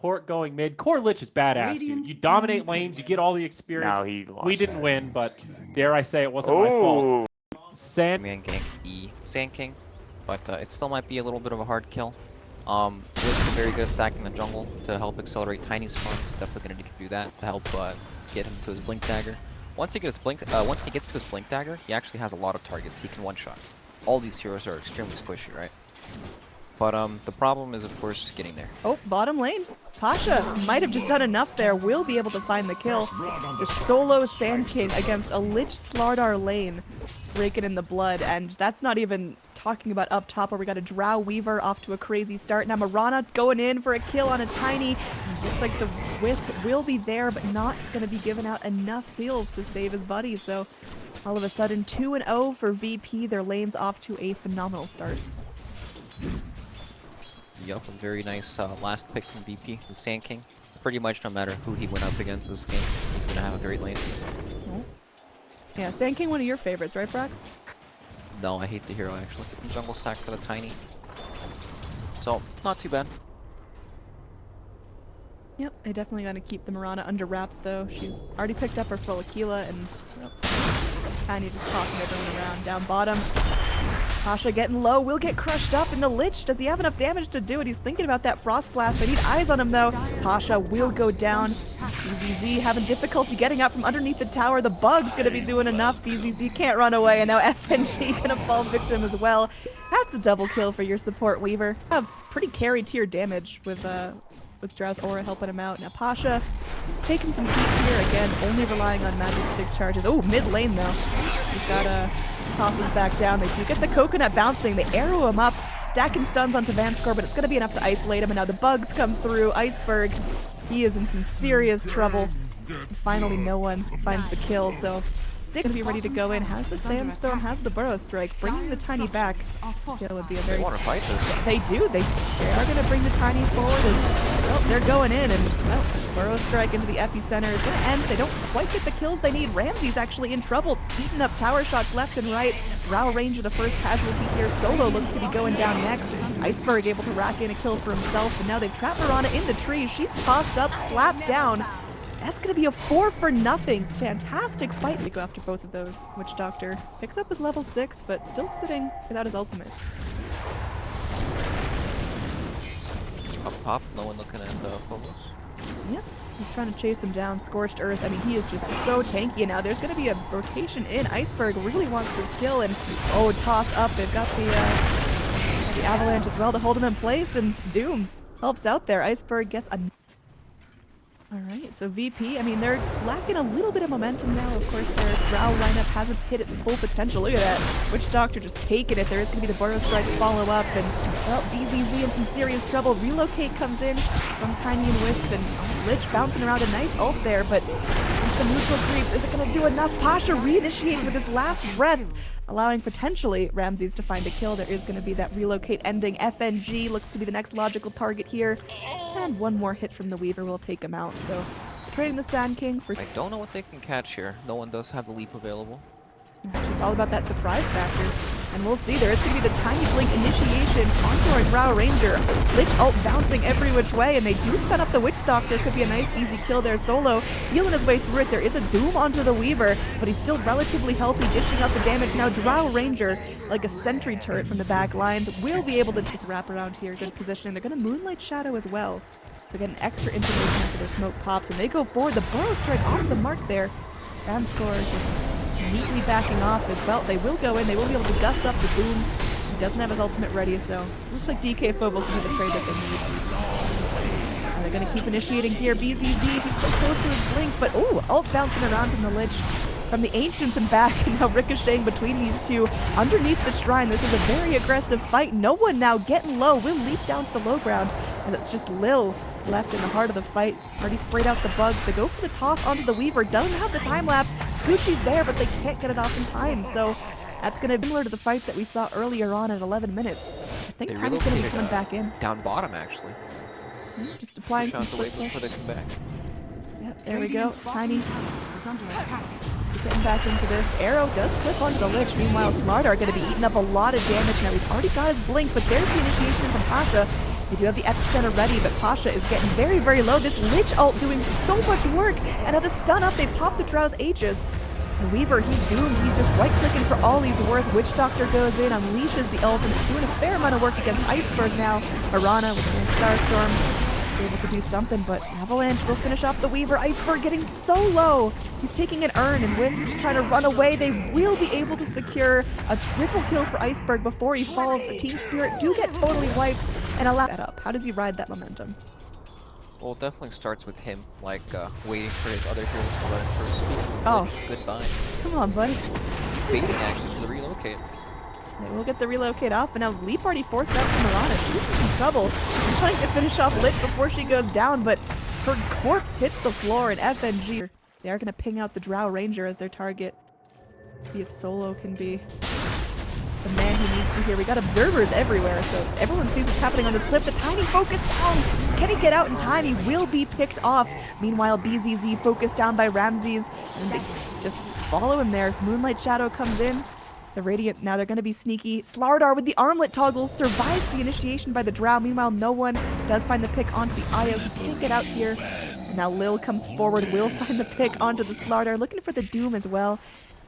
Court going mid. Core Lich is badass, dude. You dominate lanes, you get all the experience. Now he lost. We didn't win, but dare I say it wasn't my fault. Sand gank the Sand King, but it still might be a little bit of a hard kill. Lich is very good at stacking the jungle to help accelerate Tiny's farm. He's definitely gonna need to do that to help get him to his blink dagger. Once he gets to his blink dagger, he actually has a lot of targets he can one-shot. All these heroes are extremely squishy, right? But the problem is, of course, getting there. Oh, bottom lane. Pasha might have just done enough there. Will be able to find the kill. The solo Sand King against a Lich Slardar lane, raking in the blood, and that's not even talking about up top where we got a Drow Weaver off to a crazy start. Now Mirana going in for a kill on a Tiny. Looks like the Wisp will be there, but not going to be giving out enough heals to save his buddy. So all of a sudden 2-0 for VP. Their lane's off to a phenomenal start. Yup, a very nice last pick from VP, the Sand King. Pretty much no matter who he went up against this game, he's going to have a great lane. Oh. Yeah, Sand King, one of your favorites, right, Brax? No, I hate the hero actually. Jungle stack for the Tiny. So, not too bad. Yep, they definitely got to keep the Mirana under wraps though. She's already picked up her full Aquila and Tiny just tossing everyone around. Down bottom. Pasha getting low, will get crushed up in the Lich. Does he have enough damage to do it? He's thinking about that Frost Blast. I need eyes on him though. Pasha will go down. BZZ having difficulty getting out from underneath the tower. The Bug's gonna be doing enough. BZZ can't run away, and now FNG gonna fall victim as well. That's a double kill for your support Weaver. Have pretty carry tier damage with Drow's Aura helping him out. Now Pasha taking some heat here again, only relying on magic stick charges. Oh, mid lane though. We've got tosses back down. They do get the coconut bouncing. They arrow him up, stacking stuns onto Vanscore, but it's going to be enough to isolate him. And now the Bugs come through. Iceberg, he is in some serious trouble. And finally, no one finds the kill. So Six to be ready to go in. Has the Sandstone, has the Burrow Strike, bringing the Tiny back. It would be a very. They want to fight this. They do. They are going to bring the Tiny forward. And, well, they're going in, and well, Burrow Strike into the epicenter is going to end. They don't quite get the kills they need. Ramsey's actually in trouble, eating up tower shots left and right. Drow Ranger, the first casualty here. Solo looks to be going down next. Iceberg able to rack in a kill for himself, and now they've trapped Mirana in the tree. She's tossed up, slapped down. That's going to be a 4-for-0. Fantastic fight to go after both of those. Witch Doctor picks up his level 6, but still sitting without his ultimate. Up top, no one looking at Phobos. Yep, he's trying to chase him down. Scorched Earth, I mean, he is just so tanky. And now there's going to be a rotation in. Iceberg really wants this kill, and oh, toss up. They've got the Avalanche as well to hold him in place, and Doom helps out there. Iceberg gets a... Alright, so VP, I mean, they're lacking a little bit of momentum now. Of course, their Drow lineup hasn't hit its full potential. Look at that. Witch Doctor just taking it. There is going to be the Burrow Strike follow-up, and, well, BZZ in some serious trouble. Relocate comes in from Tiny and Wisp, and Lich bouncing around a nice ult there, but the neutral creeps, is it going to do enough? Pasha reinitiates with his last breath, allowing potentially Ramses to find a kill. There is going to be that relocate ending. FNG looks to be the next logical target here. And one more hit from the Weaver will take him out. So trading the Sand King for... I don't know what they can catch here. No one does have the leap available. It's just all about that surprise factor. And we'll see. There is going to be the Tiny Blink initiation onto our Drow Ranger. Lich ult bouncing every which way, and they do stun up the Witch Doctor. Could be a nice easy kill there. Solo healing his way through it. There is a Doom onto the Weaver, but he's still relatively healthy, dishing out the damage. Now Drow Ranger, like a sentry turret from the back lines, will be able to just wrap around here. Good positioning. They're going to Moonlight Shadow as well to get an extra information after their smoke pops, and they go forward. The Burrow Strike off the mark there. Vanscore just neatly backing off as well. They will go in. They will be able to gust up the Boom. He doesn't have his ultimate ready, so looks like DK Phobos will be the trade that they need. And they're going to keep initiating here. BZZ, he's so close to his blink, but oh, ult bouncing around from the Lich, from the Ancients and back, and now ricocheting between these two underneath the Shrine. This is a very aggressive fight. No one now getting low. Will leap down to the low ground, as it's just Lil left in the heart of the fight. Already sprayed out the Bugs. They go for the toss onto the Weaver. Doesn't have the time lapse. Scoochie's there, but they can't get it off in time. So that's going to be similar to the fight that we saw earlier on at 11 minutes. I think Tiny's going to be coming back in. Down bottom, actually. Just applying some split push. Before they come back. Yep, there we go. Tiny getting back into this. Arrow does clip onto the Lich. Meanwhile, Slardar going to be eating up a lot of damage now. He's already got his blink, but there's the initiation from Pasha. They do have the epicenter ready, but Pasha is getting very, very low. This Lich ult doing so much work. And now the stun up, they pop the Drow's Aegis. And Weaver, he's doomed. He's just right-clicking for all he's worth. Witch Doctor goes in, unleashes the ult, and it's doing a fair amount of work against Iceberg now. Arana with a Starstorm is able to do something, but Avalanche will finish off the Weaver. Iceberg getting so low. He's taking an urn, and Wisp just trying to run away. They will be able to secure a triple kill for Iceberg before he falls, but Team Spirit do get totally wiped and allow that up. How does he ride that momentum? Well, it definitely starts with him, like, waiting for his other heroes to run first. Oh. Goodbye. Come on, buddy. He's baiting actually for the relocate. They will get the relocate off, and now Leap already forced out from Mirana. She's in trouble. She's trying to finish off Lich before she goes down, but her corpse hits the floor, and FNG. They are going to ping out the Drow Ranger as their target. Let's see if Solo can be the man he needs to here. We got observers everywhere, so everyone sees what's happening on this cliff. The Tiny focus down. Can he get out in time? He will be picked off. Meanwhile, BZZ focused down by Ramses, and they just follow him there. Moonlight Shadow comes in. The Radiant, now they're going to be sneaky. Slardar with the armlet toggle survives the initiation by the Drow. Meanwhile, no one does find the pick onto the Io. He can't get out here. And now Lil comes forward, will find the pick onto the Slardar, looking for the Doom as well.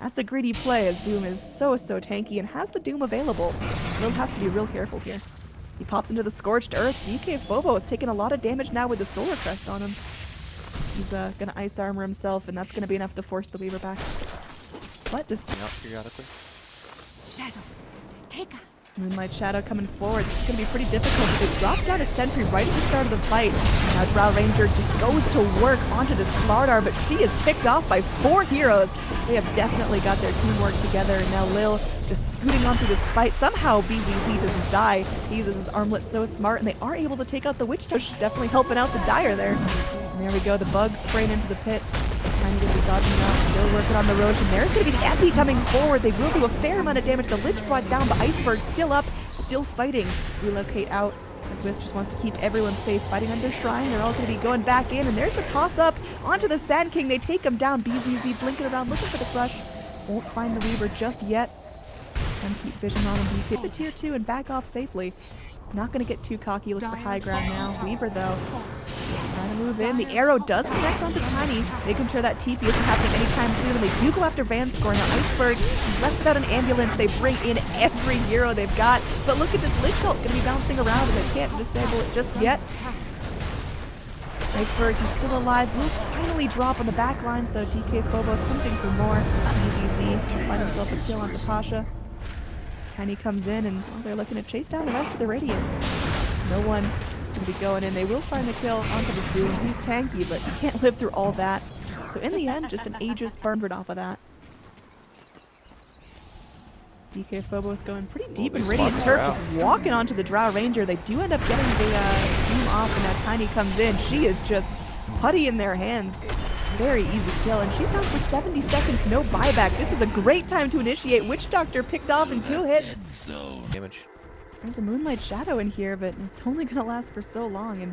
That's a greedy play, as Doom is so tanky and has the Doom available. Lil has to be real careful here. He pops into the Scorched Earth. DK Phobo is taking a lot of damage now with the Solar Crest on him. He's going to Ice Armor himself, and that's going to be enough to force the Weaver back. But this time... periodically. Shadows, take us. Moonlight Shadow coming forward. This is going to be pretty difficult, but they drop down a sentry right at the start of the fight. Now Drow Ranger just goes to work onto the Slardar, but she is picked off by 4 heroes. They have definitely got their teamwork together, and now Lil just scooting onto this fight. Somehow BZZ doesn't die. He uses his armlet so smart, and they are able to take out the Witch Touch. Definitely helping out the Dire there. And there we go, the Bug spraying into the pit. Trying to get the dodging out, still working on the Roche, and there's going to be the Epi coming forward. They will do a fair amount of damage. The Lich brought down, but Iceberg still up, still fighting. Relocate out, as Wisp just wants to keep everyone safe. Fighting under Shrine, they're all going to be going back in, and there's the toss-up onto the Sand King. They take him down. BZZ blinking around, looking for the crush. Won't find the Weaver just yet. And keep vision on him. DK the tier 2 and back off safely. Not going to get too cocky, look for high ground now. Weaver, though, trying to move in. The arrow does connect onto Tiny. They can that TP isn't happening anytime soon, and they do go after Vanscore. Now Iceberg is left without an ambulance. They bring in every hero they've got. But look at this Lich ult going to be bouncing around, and they can't disable it just yet. Iceberg, he's still alive. Will finally drop on the back lines, though. DK Phobos hunting for more. BZZ find himself a kill onto Pasha. Tiny comes in, and well, they're looking to chase down the rest of the Radiant. No one going to be going in. They will find the kill onto this dude. He's tanky, but he can't live through all that. So in the end, just an Aegis burned off of that. DK Phobos going pretty deep in Radiant Turf, just walking onto the Drow Ranger. They do end up getting the Doom off, and now Tiny comes in. She is just putty in their hands. Very easy kill, and she's down for 70 seconds, no buyback. This is a great time to initiate. Witch Doctor picked off in 2 hits. Damage. There's a Moonlight Shadow in here, but it's only going to last for so long, and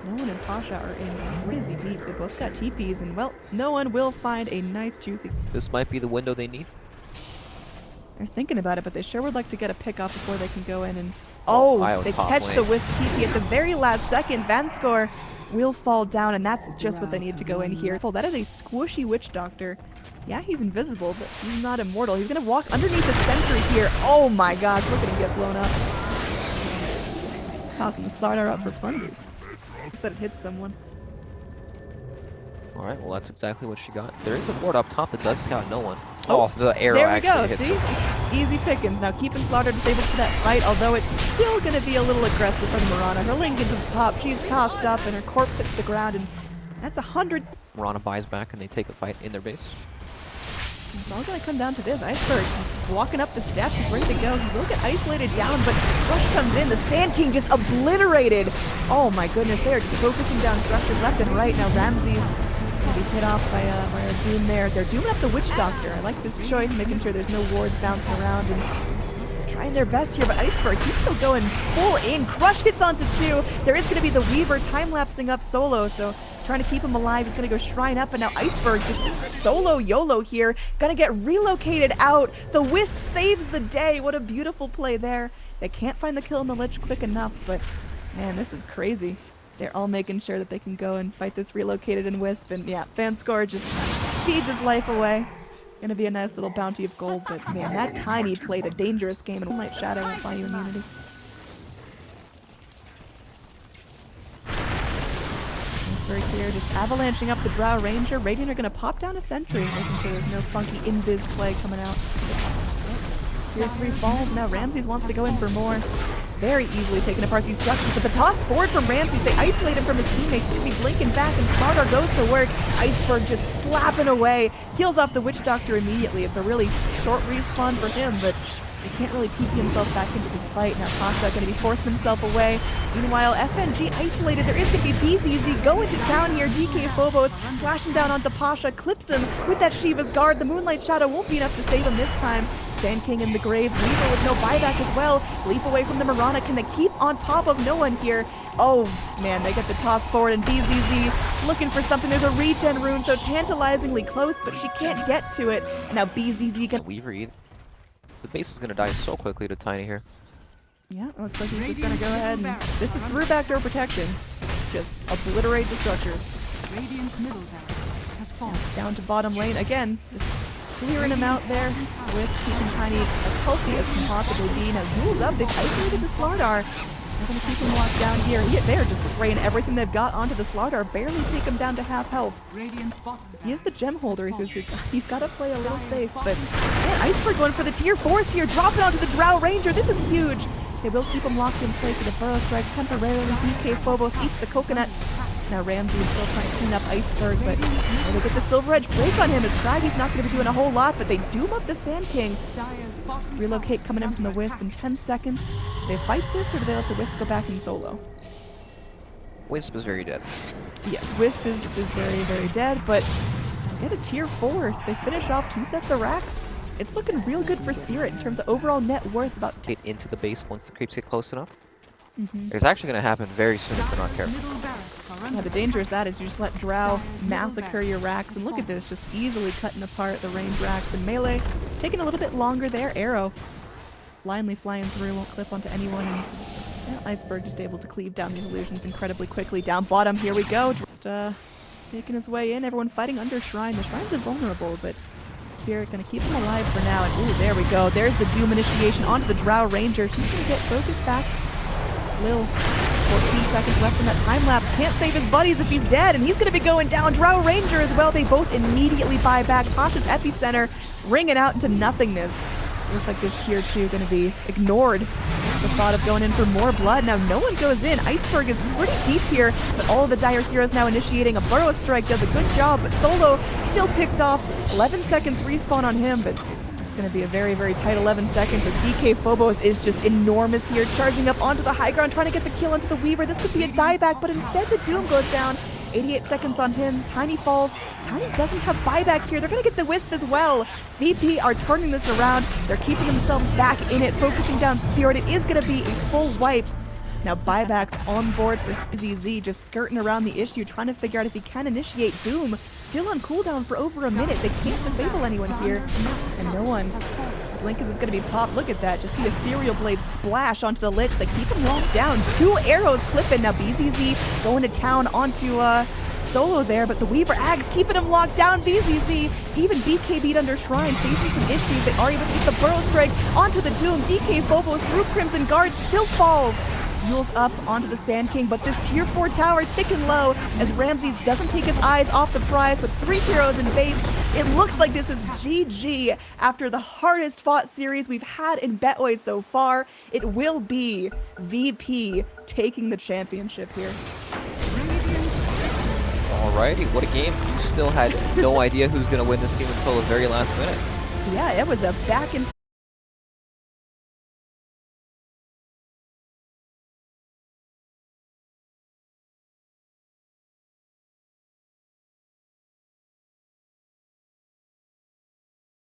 no one and Pasha are in crazy deep. They both got TPs, and well, no one will find a nice juicy... This might be the window they need. They're thinking about it, but they sure would like to get a pick off before they can go in and... Oh, they catch the Wisp TP at the very last second. Vanscore will fall down, and that's just what they need to go in here. That is a squishy Witch Doctor. Yeah, he's invisible, but he's not immortal. He's gonna walk underneath the sentry here. Oh my gosh, look at him get blown up. Tossing the Slardar up for funsies. That it hits someone. Alright, well that's exactly what she got. There is a ward up top that does scout no one. Oh, the arrow there we actually go, hits see? her. Easy pickings. Now keeping Slardar disabled for that fight, although it's still going to be a little aggressive from Mirana. Her Lincoln just popped, she's tossed up, and her corpse hits the ground, and that's 100. Mirana buys back, and they take a fight in their base. It's all going to come down to this. Iceberg walking up the steps, he's ready to go. He will get isolated down, but Rush comes in. The Sand King just obliterated. Oh my goodness, they are just focusing down structures left and right. Now Ramses going to be hit off by a Doom there. They're dooming up the Witch Doctor. I like this choice, making sure there's no wards bouncing around and trying their best here. But Iceberg, he's still going full in. Crush hits onto 2. There is going to be the Weaver time-lapsing up solo, so trying to keep him alive. He's going to go Shrine up, and now Iceberg just solo YOLO here. Going to get relocated out. The Wisp saves the day. What a beautiful play there. They can't find the kill on the Lich quick enough, but Man, this is crazy. They're all making sure that they can go and fight this relocated and Wisp, and yeah, Fanscore just feeds his life away. Gonna be a nice little bounty of gold, but man, that Tiny played a dangerous game, and Moonlight Shadow will buy you immunity. Very clear, just avalanching up the Drow Ranger. Radiant are going to pop down a sentry, making sure there's no funky invis play coming out. Tier 3 falls. Now Ramses wants to go in for more. Very easily taking apart these structures, but the toss forward from Ramses, they isolate him from his teammates. He's going to be blinking back, and Smarter goes to work. Iceberg just slapping away. Heals off the Witch Doctor immediately. It's a really short respawn for him, but he can't really TP himself back into this fight. Now Pasha going to be forcing himself away. Meanwhile, FNG isolated. There is going to be BZZ going to town here. DK Phobos slashing down onto Pasha, clips him with that Shiva's Guard. The Moonlight Shadow won't be enough to save him this time. Sand King in the grave. Weaver with no buyback as well. Leap away from the Mirana. Can they keep on top of no one here? Oh man, they get the toss forward, and BZZ looking for something. There's a regen rune, so tantalizingly close, but she can't get to it. And now BZZ can. Weaver either. The base is going to die so quickly to Tiny here. Yeah, it looks like he's just going to go ahead and... This is through backdoor protection. Just obliterate the structures. Radiant's middle barracks has fallen. Down to bottom lane. Again, just clearing him out there with keeping Tiny as healthy as can possibly be. Now, Yule's up. They've isolated the Slardar. They're going to keep him locked down here. They're just spraying everything they've got onto the Slardar. Barely take him down to half health. He is the gem holder. He's got to play a little safe. But man, Iceberg going for the tier 4s here. Drop it onto the Drow Ranger. This is huge. They will keep him locked in place with a Burrow Strike temporarily. DK Phobos eats the coconut. Now Ramsey is still trying to clean up Iceberg, but they get the Silver Edge break on him as Craggy's not going to be doing a whole lot, but they doom up the Sand King. Relocate coming in from the Wisp in 10 seconds. Do they fight this, or do they let the Wisp go back in solo? Wisp is very dead. Yes, Wisp is very, very dead, but they get a tier 4. They finish off 2 sets of racks. It's looking real good for Spirit in terms of overall net worth. About get into the base once the creeps get close enough. It's actually going to happen very soon if they're not careful. Yeah, the danger is that is you just let Drow massacre your racks, and look at this, just easily cutting apart the range racks. And Melee taking a little bit longer there. Arrow blindly flying through, won't clip onto anyone. And yeah, Iceberg just able to cleave down these illusions incredibly quickly. Down bottom, here we go. Just making his way in. Everyone fighting under Shrine. The Shrine's invulnerable, but Spirit gonna keep him alive for now. And ooh, there we go. There's the Doom initiation onto the Drow Ranger. She's gonna get focused back. Lil, 14 seconds left in that time lapse. Can't save his buddies if he's dead, and he's going to be going down. Drow Ranger as well. They both immediately buy back. Pasha's Epicenter ringing out into nothingness. Looks like this tier 2 going to be ignored. The thought of going in for more blood. Now no one goes in. Iceberg is pretty deep here, but all of the Dire Heroes now initiating. A Burrow Strike does a good job, but Solo still picked off. 11 seconds respawn on him, but it's going to be a very, very tight 11 seconds as DK Phobos is just enormous here, charging up onto the high ground, trying to get the kill onto the Weaver. This could be a dieback, but instead the Doom goes down. 88 seconds on him. Tiny falls. Tiny doesn't have buyback here. They're going to get the Wisp as well. VP are turning this around. They're keeping themselves back in it, focusing down Spirit. It is going to be a full wipe. Now buybacks on board for ZZ, just skirting around the issue, trying to figure out if he can initiate Doom. Still on cooldown for over a minute. They can't disable anyone here, and no one. As Lincoln is going to be popped. Look at that, just the Ethereal Blade splash onto the Lich. They keep him locked down. 2 arrows clipping. Now BZZ going to town onto Solo there, but the Weaver Ags keeping him locked down. BZZ, even BKB'd under Shrine, facing some issues. They are able to get the Burrow Strike onto the Doom. DK Phobos through Crimson Guard still falls. Yule's up onto the Sand King, but this tier 4 tower ticking low as Ramses doesn't take his eyes off the prize with 3 heroes in base. It looks like this is GG after the hardest fought series we've had in Betway so far. It will be VP taking the championship here. Alrighty, what a game. You still had no idea who's going to win this game until the very last minute. Yeah, it was a back and